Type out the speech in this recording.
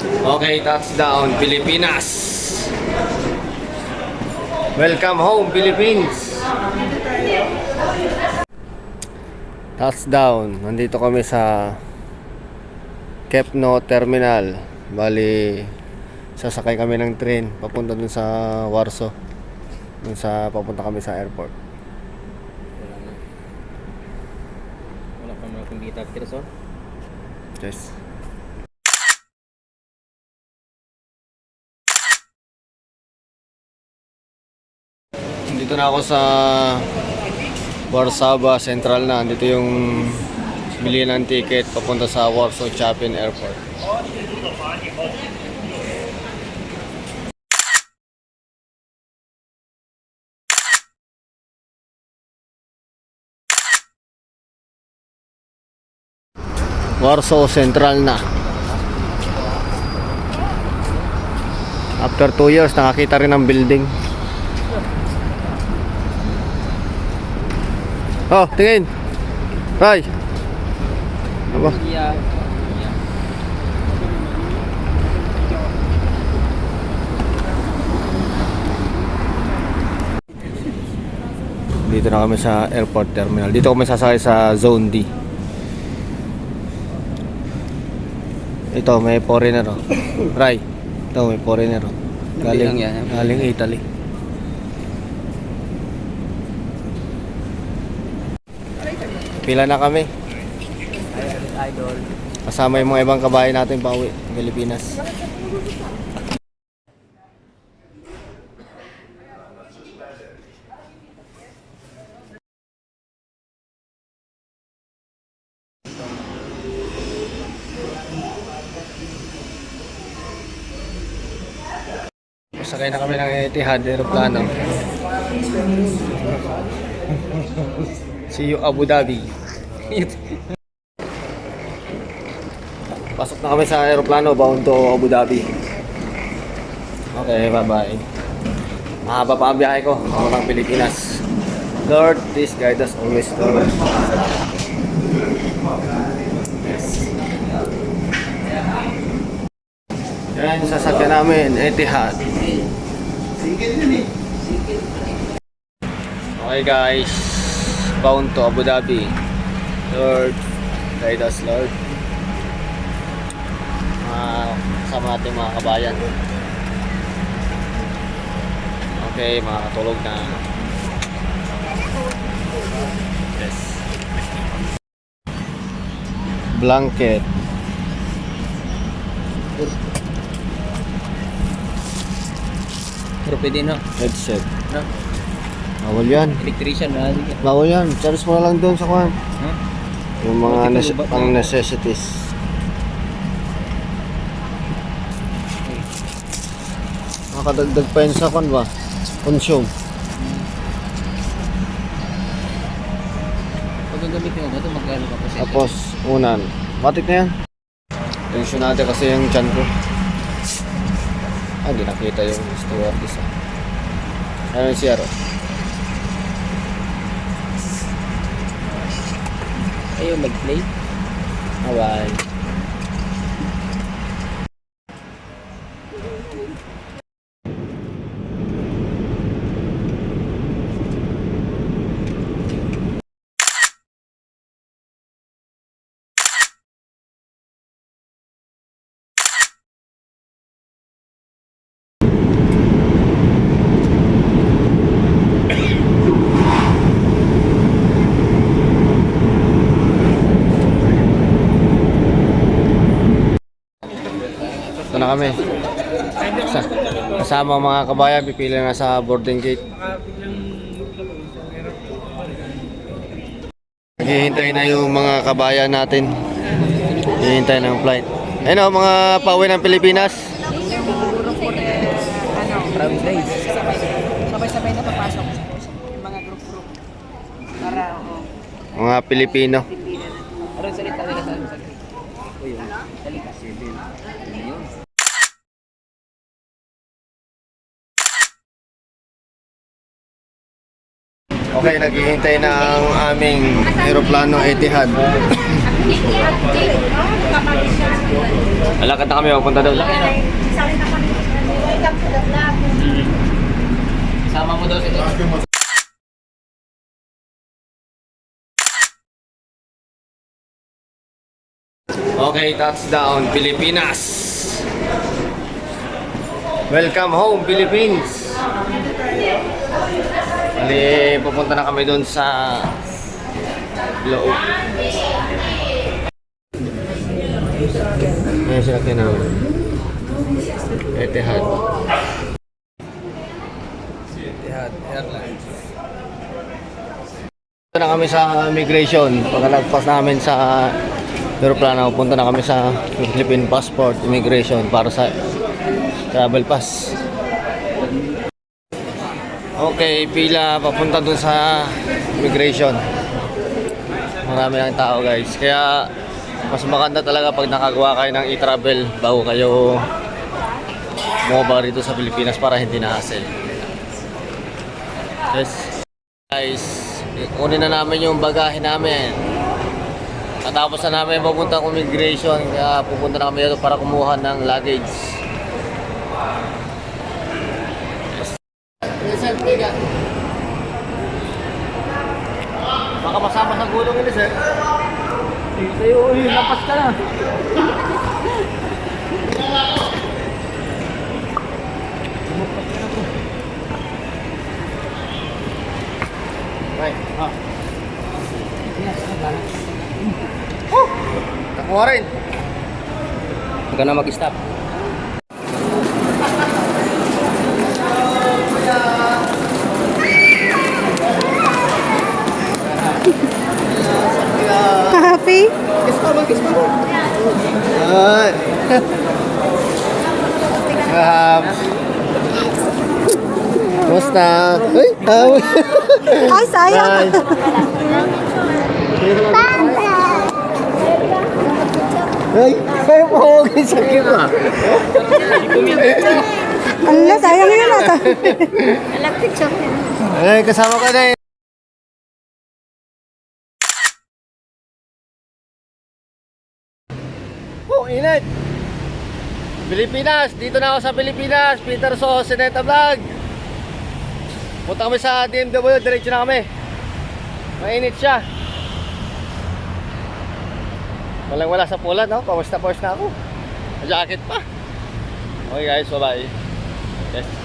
Okay, touchdown, Pilipinas. Welcome home, Philippines. Touchdown. Nandito kami sa Kepno Terminal. Bali, sasakay kami ng train papunta dun sa Warsaw. Dun sa papunta kami sa airport. Wala pa mga kumbita, Tirson. Yes. Dito na ako sa Warszawa Central na. Dito yung bili ng ticket papunta sa Warsaw Chapin Airport. Warsaw Central na. After 2 years, nakakita rin ng building. Oh, tingin. Ray. Aba. Dito na kami sa airport terminal. Dito kami sasakay sa Zone D. Ito, may foreigner. Oh. Ray. Ito, may foreigner. Oh. Galing Italy. Pila na kami. Idol. Kasama yung mga ibang kabayan natin pauwi ng Pilipinas. Sakay na kami ng Etihad aeroplano. See you Abu Dhabi. Pasok na kami sa aeroplano, bound to Abu Dhabi. Okay, bye-bye. Mahaba pa ang biyahe ko, ako ng Pilipinas. Lord, please guide us always, Lord. Yes. Yan yung sasakyan namin, Etihad. Okay guys, bound to Abu Dhabi. Lord, guide us, Lord. Kasama natin mga kabayan. Okay, makakatulog na. Yes. Blanket. Pero pwede no? Headset. No? Bawal yan. Electrician na. Bawal yan. Charge mo na lang doon sa kwan. Huh? Yung mga pang necessities. Makadagdag pa yun sa kwan ba? Consume. Pag gagamitin mo ito, magkano ka pa? Tapos, unan. Matik na yan. Tensionate kasi yung chan ko. Hindi nakita yung stewardess. Ano yung siyaro? Ayaw mag-play? Bye. Ito na kami. Kasama ang mga kabayan, pipila na sa boarding gate. Naghihintay na yung mga kabayan natin. Naghihintay ng flight. Ayun o, mga pauwi ng Pilipinas. Sabay-sabay na papasok yung mga group-group para Mga Pilipino. Anong salita nila sa akin? Uy, salita. Yun. Okay, naghihintay na ang aming aeroplano Etihad. Lalakad na kami, papunta doon. Sama mo daw si Doc. Okay, touchdown, Pilipinas. Welcome home, Philippines. Bali, pupunta na kami doon sa loob. Ayan sila namin. Etihad. Etihad Airlines. Punta na kami sa immigration. Pagkalagpas namin sa aeroplano, punta na kami sa Philippine Passport Immigration para sa travel pass. Okay, pila papunta dun sa immigration. Marami ng tao guys. Kaya mas maganda talaga pag nakagawa kayo ng e-travel bago kayo bumaba rito sa Pilipinas para hindi na hassle. Yes. Guys, kunin na namin yung bagahe namin. Natapos na namin papunta ng immigration. Kaya pupunta na kami dito para kumuha ng luggage. Baka masama sa gulong ini, sir. Sa'yo, uy, lapas ka na. Right. Oh! Nakuha rin. Huwag ka na mag-stop. Happy? Kiss pa ba? Kiss pa ba? Ay. Kumusta? Uy! Ay, sayang. Ay! Ay! Pahogin sa kima! Ala, sayang yun ata. Ay! Kasama ka na eh! Oh! Init! Pilipinas! Dito na ako sa Pilipinas! Peter So, Sineta Vlog! Punta kami sa DMW, diretso na kami. Mainit siya. Walang wala sa pulan, no? Pawas na ako. May jacket pa. Okay guys, bye-bye. Yes.